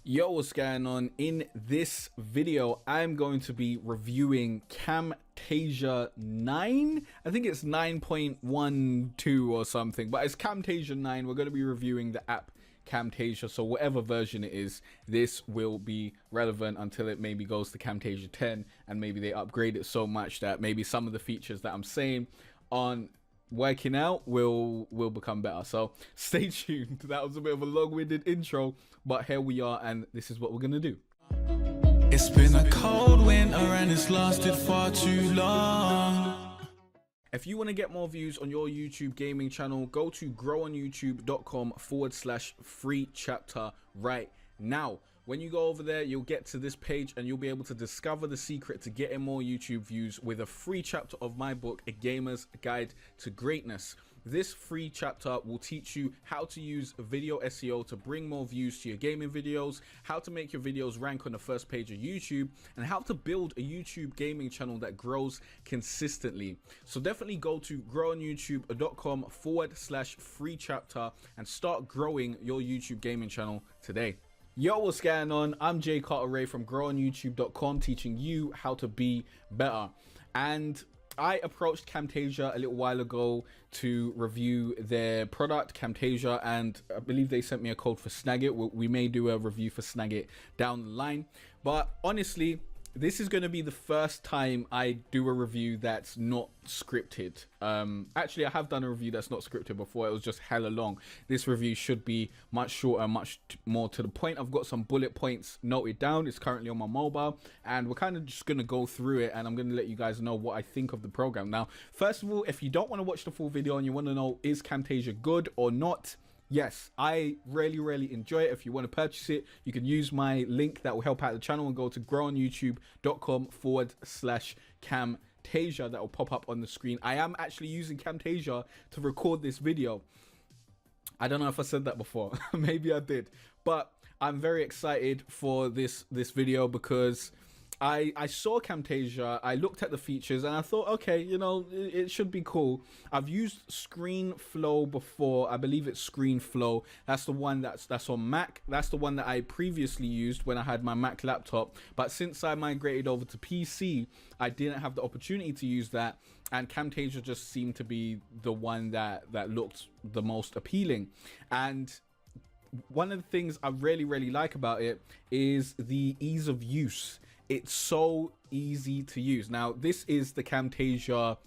Yo, what's going on? In this video, I'm going to be reviewing Camtasia 9. I think it's 9.12 or something, but it's Camtasia 9. We're going to be reviewing the app Camtasia, so whatever version it is, this will be relevant until it maybe goes to Camtasia 10, and maybe they upgrade it so much that maybe some of the features that I'm saying on working out will become better. So stay tuned. That was a bit of a long-winded intro, but here we are, and this is what we're gonna do. It's been a cold winter and it's lasted far too long. If you want to get more views on your YouTube gaming channel, go to growonyoutube.com/free chapter right now. When you go over there, you'll get to this page and you'll be able to discover the secret to getting more YouTube views with a free chapter of my book, A Gamer's Guide to Greatness. This free chapter will teach you how to use video SEO to bring more views to your gaming videos, how to make your videos rank on the first page of YouTube, and how to build a YouTube gaming channel that grows consistently. So definitely go to growonyoutube.com/free chapter and start growing your YouTube gaming channel today. Yo, what's going on? I'm Jay Carter from growonyoutube.com, teaching you how to be better. And I approached Camtasia a little while ago to review their product, Camtasia, and I believe they sent me a code for Snagit. We may do a review for Snagit down the line, but honestly, this is going to be the first time I do a review that's not scripted. Actually, I have done a review that's not scripted before. It was just hella long. This review should be much shorter, much more to the point. I've got some bullet points noted down. It's currently on my mobile, and we're kind of just going to go through it, and I'm going to let you guys know what I think of the program. Now, first of all, if you don't want to watch the full video and you want to know, is Camtasia good or not? Yes, I really enjoy it. If you want to purchase it, you can use my link that will help out the channel and go to growonyoutube.com/Camtasia. That will pop up on the screen. I am actually using Camtasia to record this video. I don't know if I said that before. Maybe I did, but I'm very excited for this video because I saw Camtasia, I looked at the features, and I thought, okay, you know, it should be cool. I've used ScreenFlow before. I believe it's ScreenFlow. That's the one that's on Mac. That's the one that I previously used when I had my Mac laptop. But since I migrated over to PC, I didn't have the opportunity to use that. And Camtasia just seemed to be the one that looked the most appealing. And one of the things I really like about it is the ease of use. It's so easy to use. Now, this is the Camtasia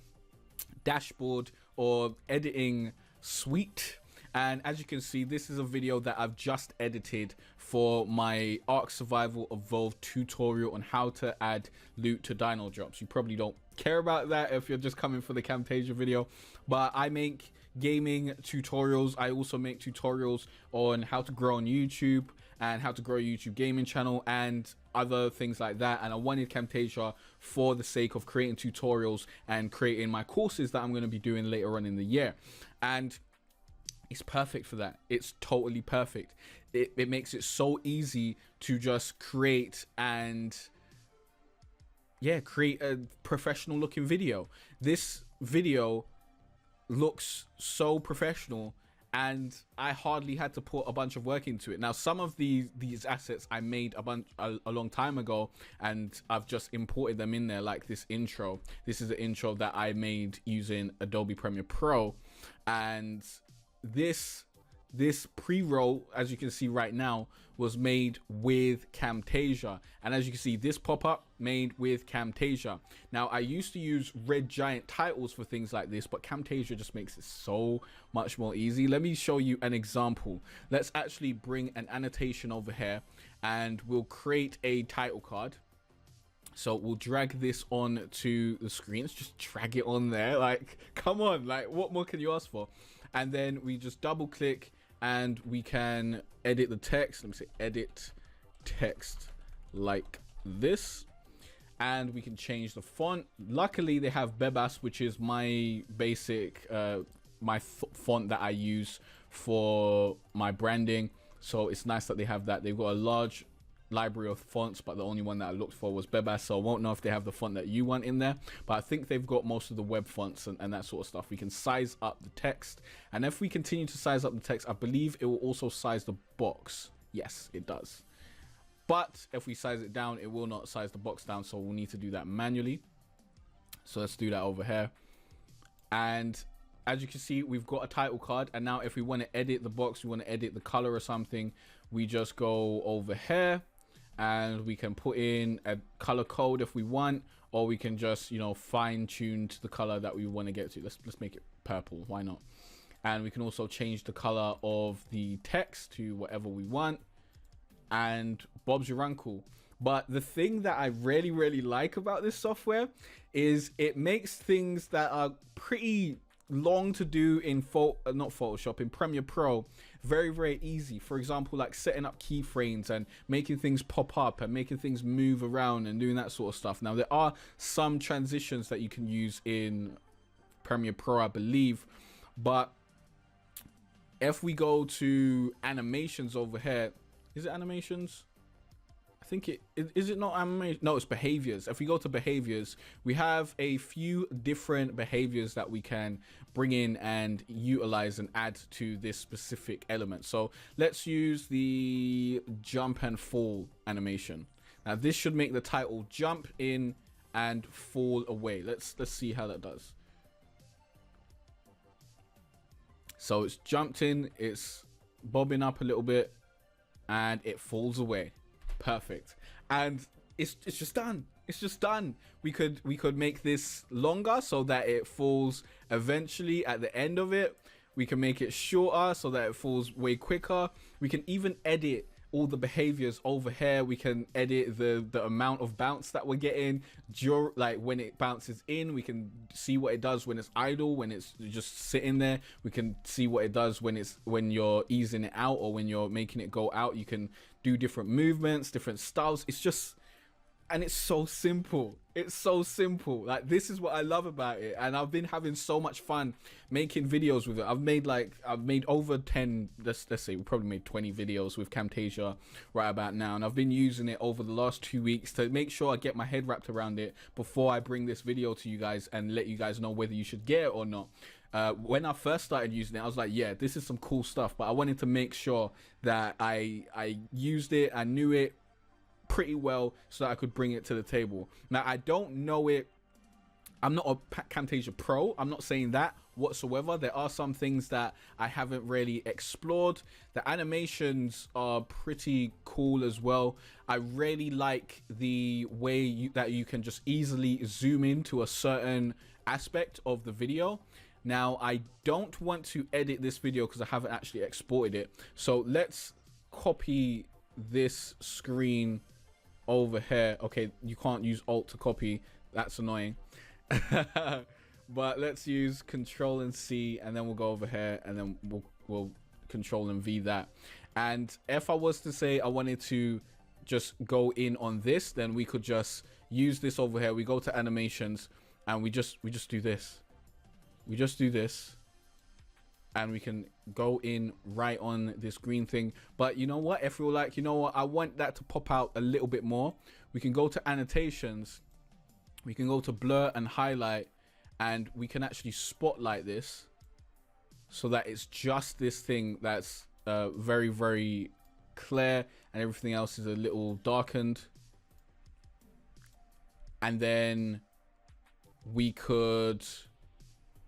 Dashboard or editing suite. And as you can see, this is a video that I've just edited for my Ark Survival Evolved tutorial on how to add loot to dino drops. You probably don't care about that if you're just coming for the Camtasia video, but I make gaming tutorials. I also make tutorials on how to grow on YouTube and how to grow a YouTube gaming channel and other things like that. And I wanted Camtasia for the sake of creating tutorials and creating my courses that I'm going to be doing later on in the year. And it's perfect for that. It's totally perfect. It makes it so easy to just create and create a professional looking video. This video looks so professional, and I hardly had to put a bunch of work into it. Now, some of these assets I made a long time ago, and I've just imported them in there, like this intro. This is an intro that I made using Adobe Premiere Pro, and this pre-roll, as you can see right now, was made with Camtasia. And as you can see, this pop-up made with Camtasia. Now, I used to use Red Giant titles for things like this, but Camtasia just makes it so much more easy. Let me show you an example. Let's actually bring an annotation over here, and we'll create a title card. So we'll drag this on to the screen. Let's just drag it on there. Like, come on, like, what more can you ask for? And then we just double click and we can edit the text. Let me say edit text like this. And we can change the font. Luckily, they have Bebas, which is my basic, font that I use for my branding. So it's nice that they have that. They've got a large library of fonts, but the only one that I looked for was Bebas, so I won't know if they have the font that you want in there, but I think they've got most of the web fonts and that sort of stuff. We can size up the text, and if we continue to size up the text, I believe it will also size the box. Yes, it does. But if we size it down, it will not size the box down, so we'll need to do that manually. So let's do that over here. And as you can see, we've got a title card, and now if we want to edit the box, we want to edit the color or something, we just go over here and we can put in a color code if we want, or we can just, you know, fine tune to the color that we want to get to. Let's make it purple, why not? And we can also change the color of the text to whatever we want, and Bob's your uncle. But the thing that I really like about this software is it makes things that are pretty long to do in not Photoshop, in Premiere Pro, very easy. For example, like setting up keyframes and making things pop up and making things move around and doing that sort of stuff. Now, there are some transitions that you can use in Premiere Pro, I believe, but if we go to animations over here, is it animations? I think is it not animation? No, it's behaviors. If we go to behaviors, we have a few different behaviors that we can bring in and utilize and add to this specific element. So let's use the jump and fall animation. Now this should make the title jump in and fall away. Let's see how that does. So it's jumped in, it's bobbing up a little bit, and it falls away. Perfect. And it's just done. It's just done. We could make this longer so that it falls eventually at the end of it. We can make it shorter so that it falls way quicker. We can even edit all the behaviors over here. We can edit the amount of bounce that we're getting. Like when it bounces in, we can see what it does when it's idle, when it's just sitting there. We can see what it does when you're easing it out, or when you're making it go out. You can do different movements, different styles. It's just, and it's so simple. It's so simple. Like, this is what I love about it, and I've been having so much fun making videos with it. I've made over 10, let's say we probably made 20 videos with Camtasia right about now, and I've been using it over the last 2 weeks to make sure I get my head wrapped around it before I bring this video to you guys and let you guys know whether you should get it or not. When I first started using it, I was like, yeah, this is some cool stuff, but I wanted to make sure that I used it, I knew it pretty well so that I could bring it to the table. Now, I don't know it. I'm not a Camtasia Pro. I'm not saying that whatsoever. There are some things that I haven't really explored. The animations are pretty cool as well. I really like the way that you can just easily zoom into a certain aspect of the video. Now, I don't want to edit this video because I haven't actually exported it. So let's copy this screen over here. Okay, you can't use Alt to copy. That's annoying. But let's use Control and C, and then we'll go over here, and then we'll Control and V that. And if I was to say I wanted to just go in on this, then we could just use this over here. We go to animations, and we just do this. We just do this, and we can go in right on this green thing. But you know what, if we were like, you know what, I want that to pop out a little bit more, we can go to annotations, we can go to blur and highlight, and we can actually spotlight this so that it's just this thing that's very clear, and everything else is a little darkened. And then we could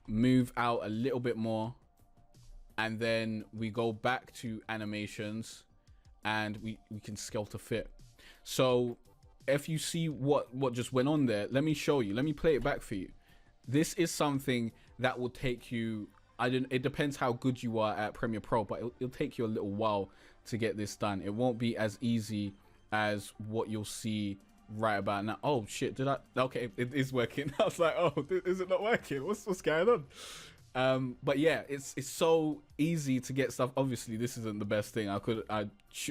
move out a little bit more, and then we go back to animations, and we can scale to fit. So if you see what just went on there, let me show you. Let me play it back for you. This is something that will take you, it depends how good you are at Premiere Pro, but it'll take you a little while to get this done. It won't be as easy as what you'll see right about now. Oh shit, did I? Okay, it is working. I was like, oh, is it not working? What's going on? But yeah, it's so easy to get stuff. Obviously, this isn't the best thing. I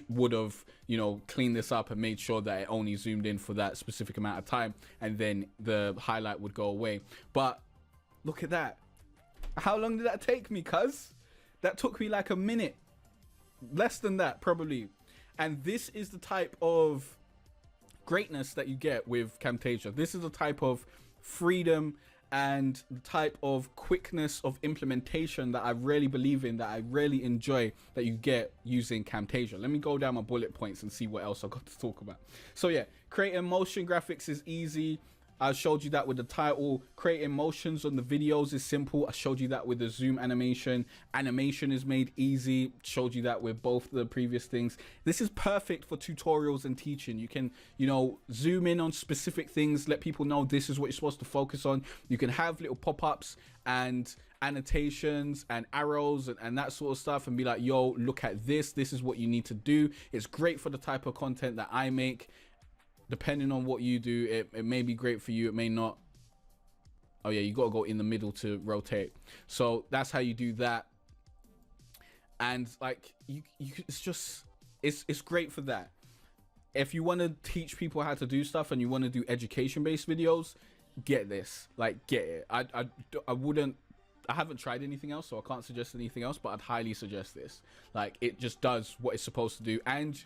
would have, you know, cleaned this up and made sure that it only zoomed in for that specific amount of time, and then the highlight would go away. But look at that. How long did that take me, cuz? That took me like a minute. Less than that, probably. And this is the type of greatness that you get with Camtasia. This is the type of freedom and the type of quickness of implementation that I really believe in, that I really enjoy, that you get using Camtasia. Let me go down my bullet points and see what else I've got to talk about. So yeah, creating motion graphics is easy. I showed you that with the title. Creating motions on the videos is simple. I showed you that with the zoom animation. Animation is made easy. Showed you that with both the previous things. This is perfect for tutorials and teaching. You can, you know, zoom in on specific things, let people know this is what you're supposed to focus on. You can have little pop-ups and annotations and arrows and that sort of stuff, and be like, yo, look at this. This is what you need to do. It's great for the type of content that I make. Depending on what you do, it may be great for you, it may not. Oh yeah, you got to go in the middle to rotate. So that's how you do that. And like it's just, it's great for that. If you want to teach people how to do stuff and you want to do education based videos, get this, like get it. I haven't tried anything else, so I can't suggest anything else, but I'd highly suggest this. Like, it just does what it's supposed to do, and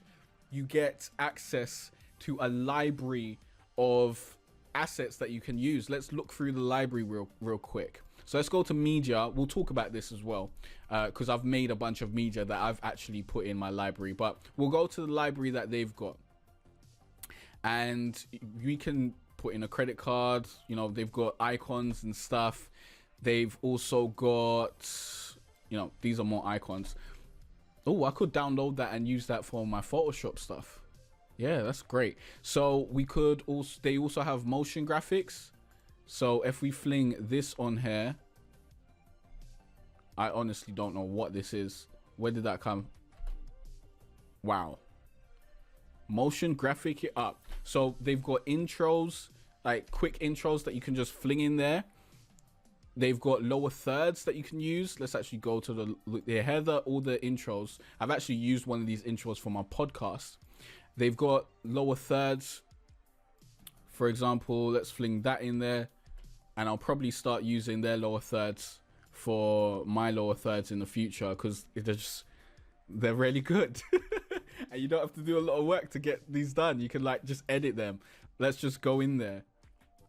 you get access to a library of assets that you can use. Let's look through the library real quick. So let's go to media. We'll talk about this as well, because I've made a bunch of media that I've actually put in my library, but we'll go to the library that they've got, and we can put in a credit card. You know, they've got icons and stuff. They've also got, you know, these are more icons. Oh, I could download that and use that for my Photoshop stuff. Yeah, that's great. So we could also, they also have motion graphics. So if we fling this on here, I honestly don't know what this is. Where did that come? Wow. Motion graphic it up. So they've got intros, like quick intros that you can just fling in there. They've got lower thirds that you can use. Let's actually go to the header, all the intros. I've actually used one of these intros for my podcast. They've got lower thirds. For example, let's fling that in there, and I'll probably start using their lower thirds for my lower thirds in the future, because they're really good. And you don't have to do a lot of work to get these done. You can like just edit them. Let's just go in there.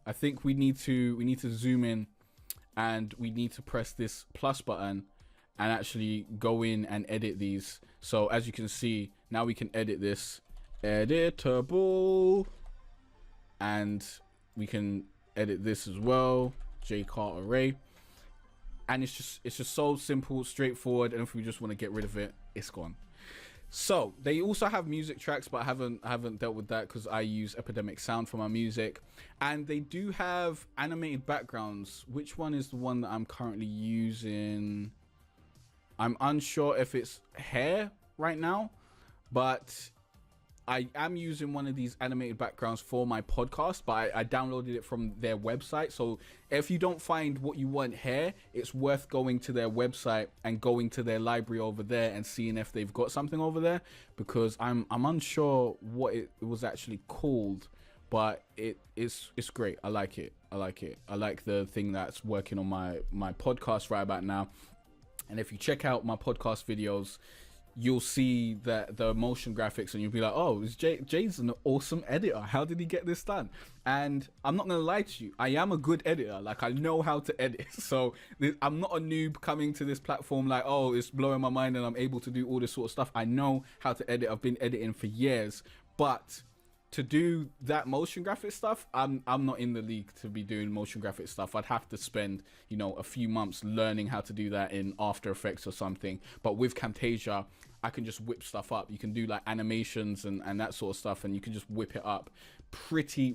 I think we need to zoom in, and we need to press this plus button and actually go in and edit these. So as you can see, now we can edit this. Editable, and we can edit this as well, jcart array, and it's just so simple, straightforward, and if we just want to get rid of it, it's gone. So they also have music tracks, but I haven't dealt with that because I use Epidemic Sound for my music. And they do have animated backgrounds. Which one is the one that I'm currently using? I'm unsure if it's hair right now, but I am using one of these animated backgrounds for my podcast, but I downloaded it from their website. So if you don't find what you want here, it's worth going to their website and going to their library over there and seeing if they've got something over there, because I'm unsure what it was actually called, but it's great. I like it. I like the thing that's working on my podcast right about now. And if you check out my podcast videos, you'll see that the motion graphics, and you'll be like, oh, Jay's an awesome editor. How did he get this done? And I'm not gonna lie to you, I am a good editor. Like, I know how to edit. So I'm not a noob coming to this platform like, oh, it's blowing my mind and I'm able to do all this sort of stuff. I know how to edit. I've been editing for years, but to do that motion graphic stuff, I'm not in the league to be doing motion graphic stuff. I'd have to spend, you know, a few months learning how to do that in After Effects or something. But with Camtasia, I can just whip stuff up. You can do like animations and that sort of stuff, and you can just whip it up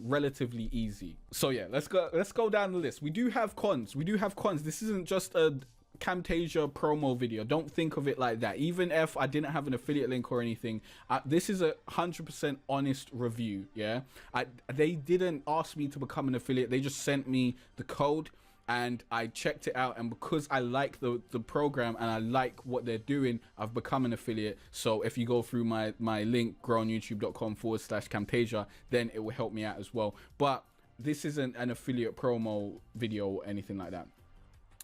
relatively easy. So yeah, let's go down the list. We do have cons. This isn't just a Camtasia promo video. Don't think of it like that. Even if I didn't have an affiliate link or anything, this is a 100% honest review. Yeah, they didn't ask me to become an affiliate. They just sent me the code and I checked it out, and because I like the program and I like what they're doing, I've become an affiliate. So if you go through my link, growonyoutube.com/Camtasia, then it will help me out as well. But this isn't an affiliate promo video or anything like that.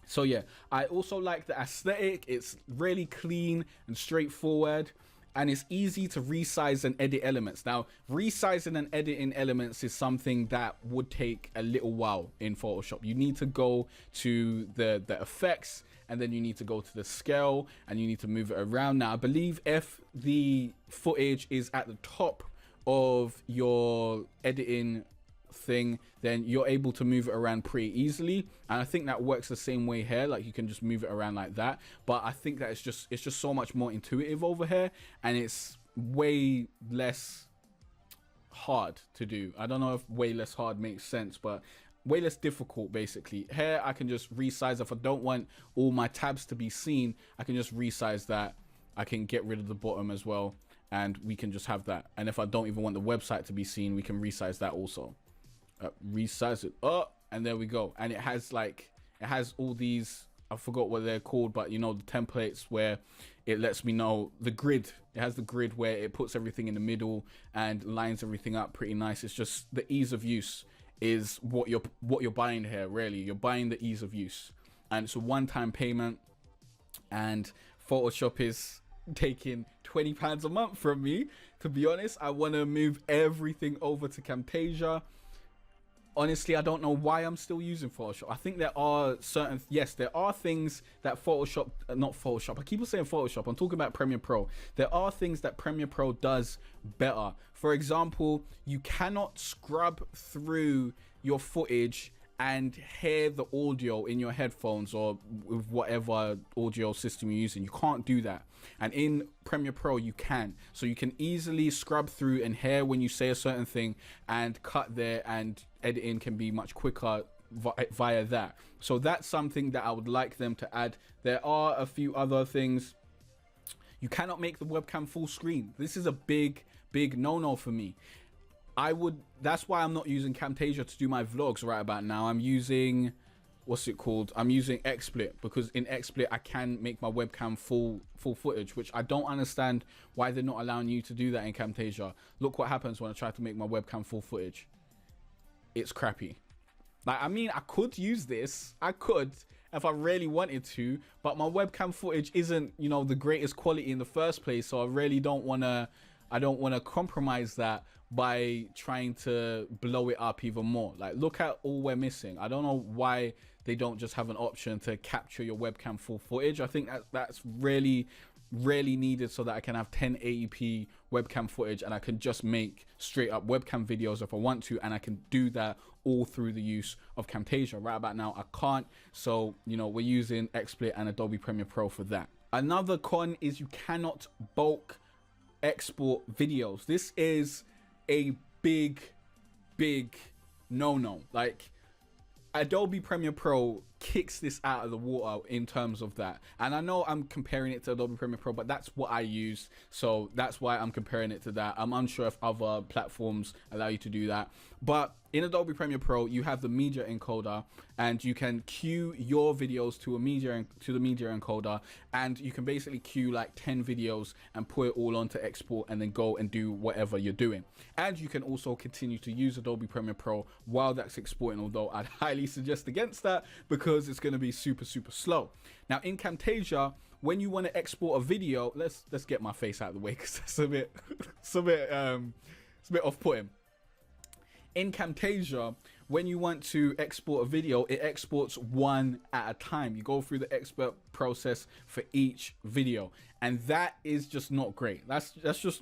So yeah, I also like the aesthetic. It's really clean and straightforward. and it's easy to resize and edit elements. Now, resizing and editing elements is something that would take a little while in Photoshop. You need to go to the effects, and then you need to go to the scale, and you need to move it around. Now, I believe if the footage is at the top of your editing thing, then you're able to move it around pretty easily, and I think that works the same way here. Like, you can just move it around like that, but I think that it's just so much more intuitive over here, and it's way less hard to do. I don't know if way less hard makes sense, but way less difficult. Basically, here I can just resize. If I don't want all my tabs to be seen, I can just resize that. I can get rid of the bottom as well, and we can just have that. And if I don't even want the website to be seen, we can resize that also. Resize it up, and there we go. And it has all these, I forgot what they're called, but you know, the templates where it lets me know the grid. It has the grid where it puts everything in the middle and lines everything up pretty nice. It's just the ease of use is what you're buying here. Really, you're buying the ease of use, and it's a one-time payment. And Photoshop is taking £20 a month from me. To be honest, I want to move everything over to Camtasia. Honestly, I don't know why I'm still using Photoshop. I think there are certain, yes, there are things that Photoshop, not Photoshop, I keep on saying Photoshop, I'm talking about Premiere Pro. There are things that Premiere Pro does better. For example, you cannot scrub through your footage and hear the audio in your headphones or with whatever audio system you're using. You can't do that. And in Premiere Pro, you can. So you can easily scrub through and hear when you say a certain thing and cut there, and editing can be much quicker via that. So that's something that I would like them to add. There are a few other things. You cannot make the webcam full screen. This is a big no-no for me. That's why I'm not using Camtasia to do my vlogs right about now. I'm using, what's it called? I'm using XSplit, because in XSplit I can make my webcam full footage, which I don't understand why they're not allowing you to do that in Camtasia. Look what happens when I try to make my webcam full footage. It's crappy. Like, I mean, I could use this. I could if I really wanted to, but my webcam footage isn't, you know, the greatest quality in the first place, so I really don't want to compromise that by trying to blow it up even more. Like, look at all we're missing. I don't know why they don't just have an option to capture your webcam full footage. I think that's really needed, so that I can have 1080p webcam footage and I can just make straight up webcam videos if I want to, and I can do that all through the use of Camtasia. Right about now I can't, so you know, we're using XSplit and Adobe Premiere Pro for that. Another con is you cannot bulk export videos. This is a big no-no. Like, Adobe Premiere Pro kicks this out of the water in terms of that. And I know I'm comparing it to Adobe Premiere Pro, but that's what I use, so that's why I'm comparing it to that. I'm unsure if other platforms allow you to do that, but in Adobe Premiere Pro you have the media encoder, and you can queue your videos to the media encoder, and you can basically queue like 10 videos and put it all onto export and then go and do whatever you're doing. And you can also continue to use Adobe Premiere Pro while that's exporting, although I'd highly suggest against that because it's going to be super slow. Now in Camtasia, when you want to export a video, let's get my face out of the way because it's a bit off-putting. In Camtasia, when you want to export a video, it exports one at a time. You go through the export process for each video, and that is just not great. That's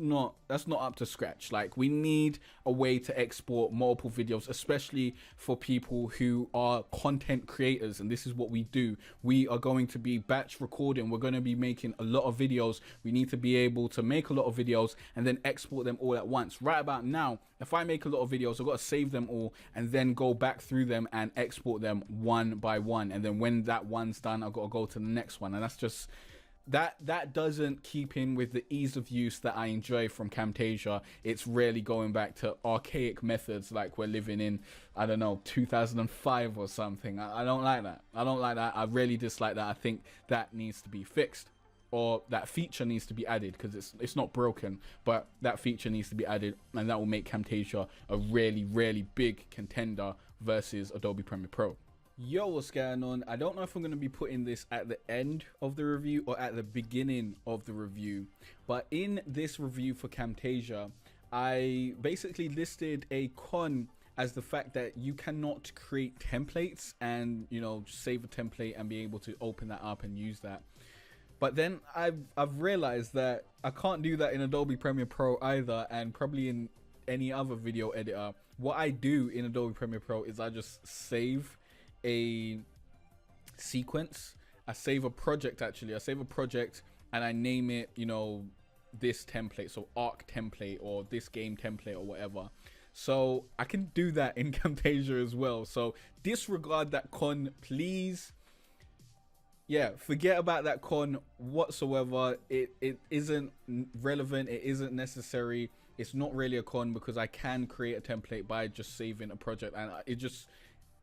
not up to scratch. Like, we need a way to export multiple videos, especially for people who are content creators, and this is what we do. We are going to be batch recording. We're going to be making a lot of videos. We need to be able to make a lot of videos and then export them all at once. Right about now, if I make a lot of videos, I've got to save them all and then go back through them and export them one by one, and then when that one's done, I've got to go to the next one. And that's just that doesn't keep in with the ease of use that I enjoy from Camtasia. It's really going back to archaic methods like we're living in, I don't know, 2005 or something. I don't like that. I really dislike that. I think that needs to be fixed, or that feature needs to be added, because it's not broken, but that feature needs to be added, and that will make Camtasia a really big contender versus Adobe Premiere Pro. Yo, what's going on? I don't know if I'm going to be putting this at the end of the review or at the beginning of the review, but in this review for Camtasia, I basically listed a con as the fact that you cannot create templates and, you know, just save a template and be able to open that up and use that. But then I've realized that I can't do that in Adobe Premiere Pro either, and probably in any other video editor. What I do in Adobe Premiere Pro is I just save a sequence. I save a project, actually. I save a project and I name it, you know, this template, so arc template or this game template or whatever. So I can do that in Camtasia as well. So disregard that con, please. Yeah, forget about that con whatsoever. It isn't relevant. It isn't necessary. It's not really a con because I can create a template by just saving a project, and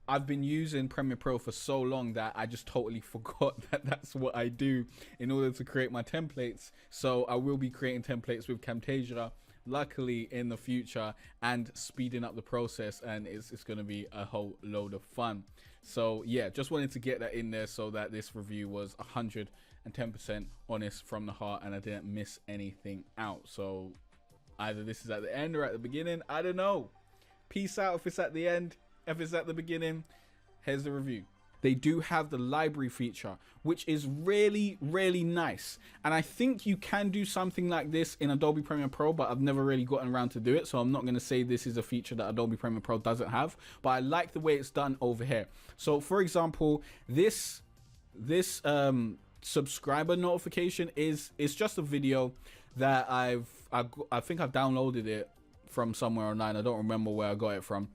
I've been using Premiere Pro for so long that I just totally forgot that that's what I do in order to create my templates. So I will be creating templates with Camtasia, luckily, in the future, and speeding up the process, and it's going to be a whole load of fun. So yeah, just wanted to get that in there so that this review was 110% honest from the heart and I didn't miss anything out. So either this is at the end or at the beginning, I don't know. Peace out if it's at the end. If it's at the beginning, here's the review. They do have the library feature, which is really, really nice. And I think you can do something like this in Adobe Premiere Pro, but I've never really gotten around to do it. So I'm not going to say this is a feature that Adobe Premiere Pro doesn't have, but I like the way it's done over here. So for example, this subscriber notification is just a video that I think I've downloaded it from somewhere online. I don't remember where I got it from.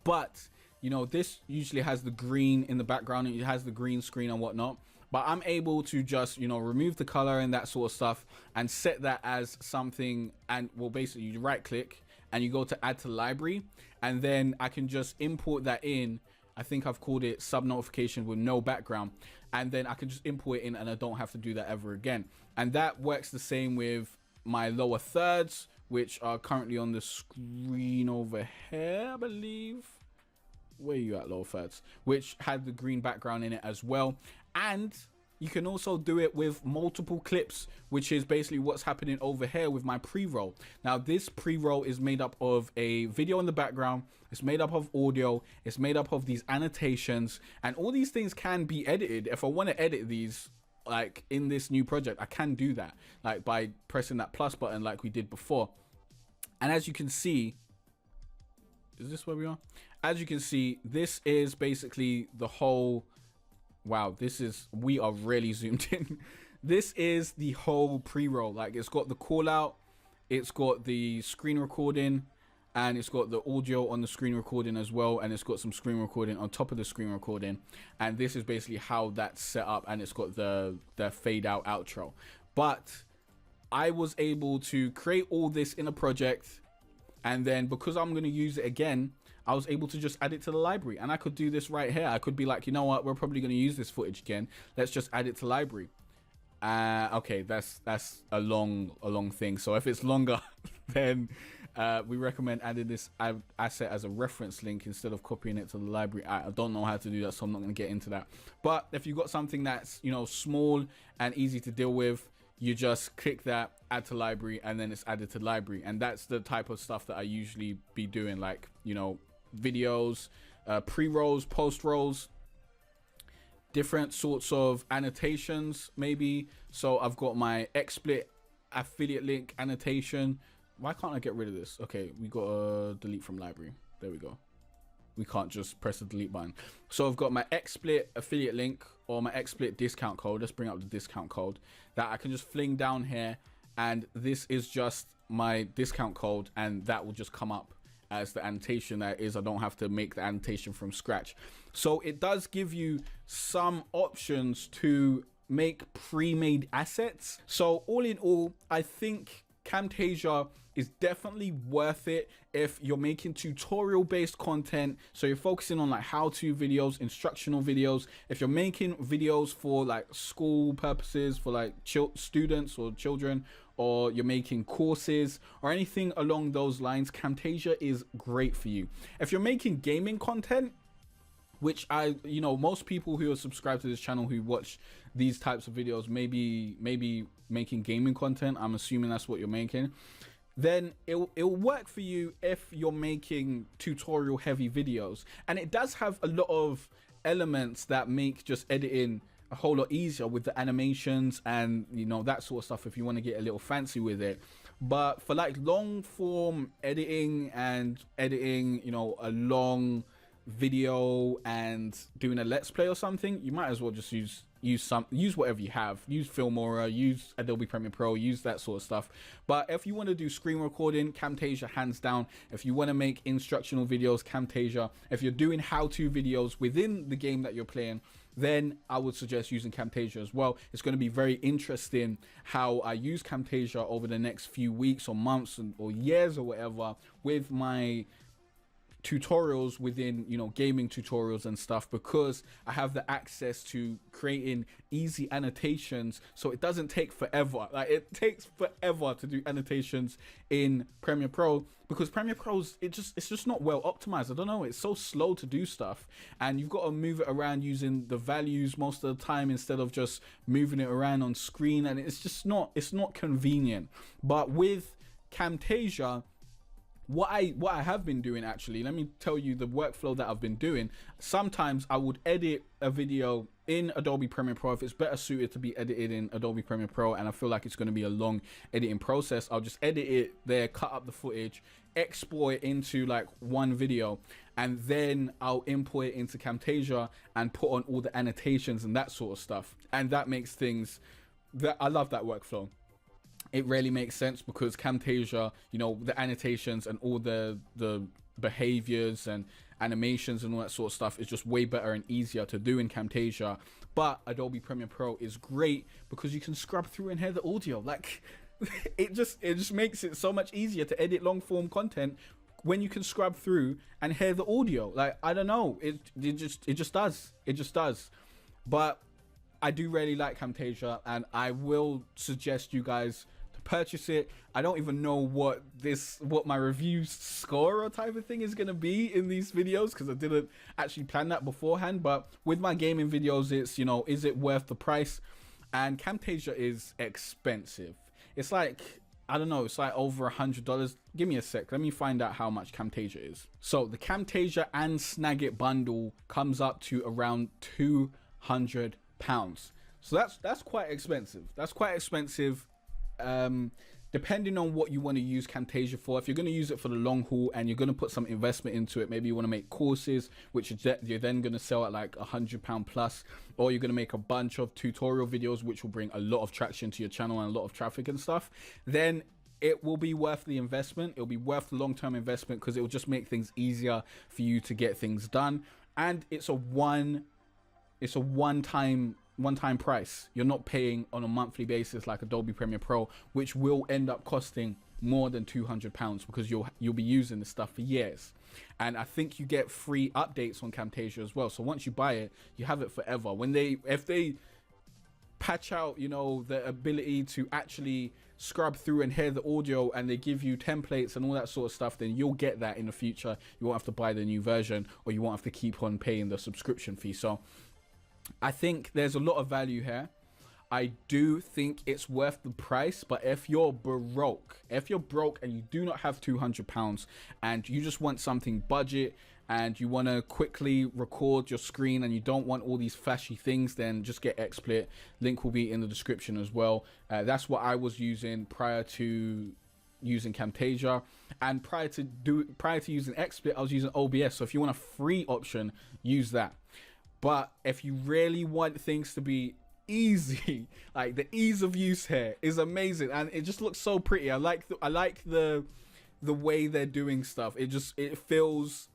But, you know, this usually has the green in the background, and it has the green screen and whatnot. But I'm able to just, you know, remove the color and that sort of stuff and set that as something. And, well, basically you right click and you go to add to library, and then I can just import that in. I think I've called it sub notification with no background, and then I can just import it in and I don't have to do that ever again. And that works the same with my lower thirds, which are currently on the screen over here, I believe. Where are you at, lower thirds? Which had the green background in it as well. And you can also do it with multiple clips, which is basically what's happening over here with my pre-roll. Now, this pre-roll is made up of a video in the background. It's made up of audio. It's made up of these annotations. And all these things can be edited. If I want to edit these, like in this new project, I can do that, like by pressing that plus button like we did before. And as you can see, is this where we are? As you can see, this is basically the whole, wow, this is, we are really zoomed in. This is the whole pre-roll. Like, it's got the call out, it's got the screen recording, and it's got the audio on the screen recording as well, and it's got some screen recording on top of the screen recording. And this is basically how that's set up, and it's got the fade out outro. But I was able to create all this in a project, and then because I'm going to use it again, I was able to just add it to the library. And I could do this right here. I could be like, you know what, we're probably going to use this footage again, let's just add it to library. Okay, that's a long thing. So if it's longer, then we recommend adding this asset as a reference link instead of copying it to the library. I don't know how to do that, so I'm not going to get into that. But if you've got something that's, you know, small and easy to deal with, you just click that, add to library, and then it's added to library. And that's the type of stuff that I usually be doing, like, you know, videos, pre-rolls, post-rolls, different sorts of annotations maybe. So I've got my XSplit affiliate link annotation. Why can't I get rid of this? Okay, we got to delete from library. There we go. We can't just press the delete button. So I've got my XSplit affiliate link or my XSplit discount code. Let's bring up the discount code that I can just fling down here. And this is just my discount code, and that will just come up as the annotation that is. I don't have to make the annotation from scratch. So it does give you some options to make pre-made assets. So all in all, I think Camtasia is definitely worth it if you're making tutorial based content. So you're focusing on like how-to videos, instructional videos. If you're making videos for like school purposes, for like students or children, or you're making courses or anything along those lines, Camtasia is great for you. If you're making gaming content, which most people who are subscribed to this channel who watch these types of videos, maybe making gaming content, I'm assuming that's what you're making, then it'll work for you if you're making tutorial heavy videos. And it does have a lot of elements that make just editing a whole lot easier with the animations and that sort of stuff if you want to get a little fancy with it. But for like long form editing a long video and doing a let's play or something, you might as well just use whatever you have. Use Filmora, use Adobe Premiere Pro, use that sort of stuff. But if you want to do screen recording, Camtasia hands down. If you want to make instructional videos, Camtasia. If you're doing how-to videos within the game that you're playing, then I would suggest using Camtasia as well. It's going to be very interesting how I use Camtasia over the next few weeks or months or years or whatever with my tutorials within gaming tutorials and stuff, because I have the access to creating easy annotations, so it doesn't take forever. Like, it takes forever to do annotations in Premiere Pro, because Premiere Pro's it's just not well optimized. I don't know, it's so slow to do stuff, and you've got to move it around using the values most of the time instead of just moving it around on screen, and it's not convenient. But with Camtasia, what I have been doing, actually, let me tell you the workflow that I've been doing. Sometimes I would edit a video in Adobe Premiere Pro if it's better suited to be edited in Adobe Premiere Pro, and I feel like it's going to be a long editing process. I'll just edit it there, cut up the footage, export it into like one video, and then I'll import it into Camtasia and put on all the annotations and that sort of stuff. And that makes things I love that workflow. It really makes sense because Camtasia, the annotations and all the behaviors and animations and all that sort of stuff is just way better and easier to do in Camtasia. But Adobe Premiere Pro is great because you can scrub through and hear the audio. Like, it just makes it so much easier to edit long form content when you can scrub through and hear the audio. Like, I don't know, it just does. But I do really like Camtasia, and I will suggest you guys to purchase it. I don't even know what my review score or type of thing is going to be in these videos, because I didn't actually plan that beforehand. But with my gaming videos, it's, is it worth the price? And Camtasia is expensive. It's like, I don't know, it's like over $100. Give me a sec, let me find out how much Camtasia is. So the Camtasia and Snagit bundle comes up to around £200. So that's quite expensive. Depending on what you want to use Camtasia for. If you're going to use it for the long haul and you're going to put some investment into it, maybe you want to make courses which you're then going to sell at like £100 plus, or you're going to make a bunch of tutorial videos which will bring a lot of traction to your channel and a lot of traffic and stuff, then it will be worth the investment. It'll be worth the long-term investment because it will just make things easier for you to get things done. And it's a one-time price. You're not paying on a monthly basis like Adobe Premiere Pro, which will end up costing more than £200 because you'll be using this stuff for years. And I think you get free updates on Camtasia as well. So once you buy it, you have it forever. If they patch out, the ability to actually scrub through and hear the audio, and they give you templates and all that sort of stuff, then you'll get that in the future. You won't have to buy the new version, or you won't have to keep on paying the subscription fee. So I think there's a lot of value here. I do think it's worth the price, but if you're broke and you do not have £200 and you just want something budget and you want to quickly record your screen and you don't want all these flashy things, then just get XSplit. Link will be in the description as well. That's what I was using prior to using Camtasia, and prior to using XSplit, I was using OBS. So if you want a free option, use that. But if you really want things to be easy, like, the ease of use here is amazing, and it just looks so pretty. I like the way they're doing stuff. It feels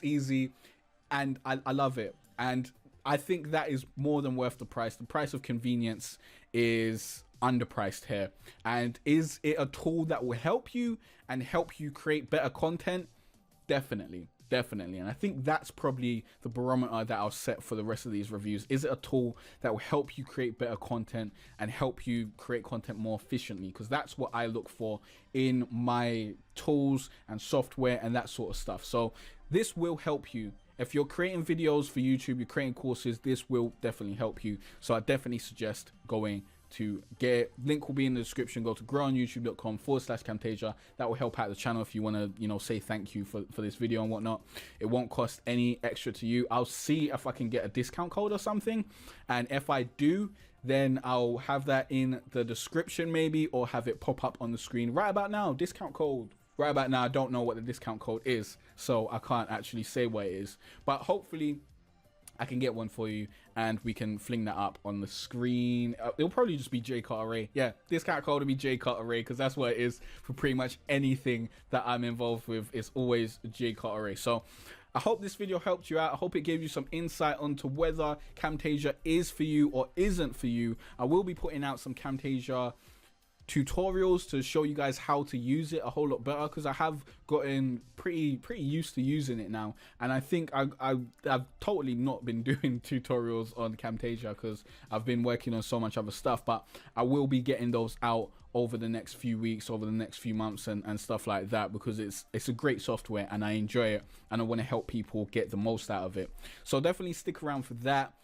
easy, and I love it. And I think that is more than worth the price. The price of convenience is underpriced here. And is it a tool that will help you and help you create better content? Definitely. And I think that's probably the barometer that I'll set for the rest of these reviews. Is it a tool that will help you create better content and help you create content more efficiently? Because that's what I look for in my tools and software and that sort of stuff. So this will help you If you're creating videos for YouTube, you're creating courses, this will definitely help you. So I definitely suggest going to get it. Link will be in the description. Go to growonyoutube.com/Camtasia. That will help out the channel if you want to, you know, say thank you for this video and whatnot. It won't cost any extra to you. I'll see if I can get a discount code or something, and if I do, then I'll have that in the description maybe, or have it pop up on the screen right about now. Discount code. Right about now, I don't know what the discount code is, so I can't actually say what it is, but hopefully I can get one for you and we can fling that up on the screen. It'll probably just be J Carteret. Yeah, discount code will be J Carteret, because that's what it is for pretty much anything that I'm involved with. It's always J Carteret. So I hope this video helped you out. I hope it gave you some insight onto whether Camtasia is for you or isn't for you. I will be putting out some Camtasia tutorials to show you guys how to use it a whole lot better, because I have gotten pretty used to using it now, and I think I've totally not been doing tutorials on Camtasia because I've been working on so much other stuff, but I will be getting those out over the next few weeks, over the next few months, and stuff like that, because it's a great software and I enjoy it and I want to help people get the most out of it. So definitely stick around for that.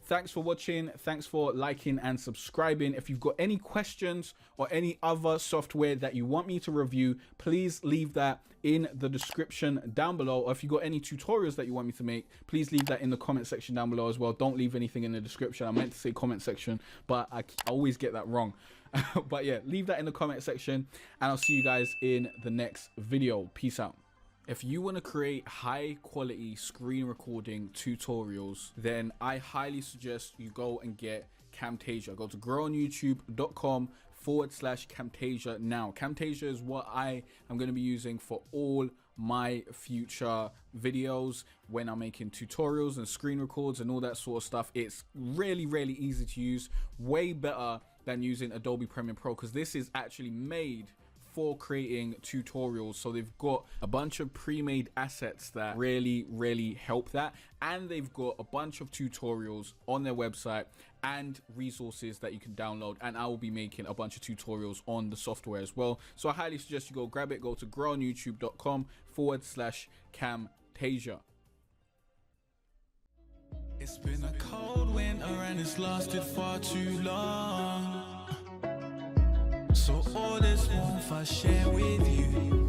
Thanks for watching. Thanks for liking and subscribing. If you've got any questions or any other software that you want me to review, please leave that in the description down below. Or if you've got any tutorials that you want me to make, please leave that in the comment section down below as well. Don't leave anything in the description. I meant to say comment section, but I always get that wrong. But yeah, leave that in the comment section, and I'll see you guys in the next video. Peace out. If you want to create high quality screen recording tutorials, then I highly suggest you go and get Camtasia. Go to growonyoutube.com/Camtasia now. Camtasia is what I am going to be using for all my future videos when I'm making tutorials and screen records and all that sort of stuff. It's really easy to use, way better than using Adobe Premiere Pro, because this is actually made for creating tutorials. So they've got a bunch of pre-made assets that really help that, and they've got a bunch of tutorials on their website and resources that you can download, and I will be making a bunch of tutorials on the software as well. So I highly suggest you go grab it. Go to growonyoutube.com/Camtasia. It's been a cold winter and it's lasted far too long. So all this warmth I share with you.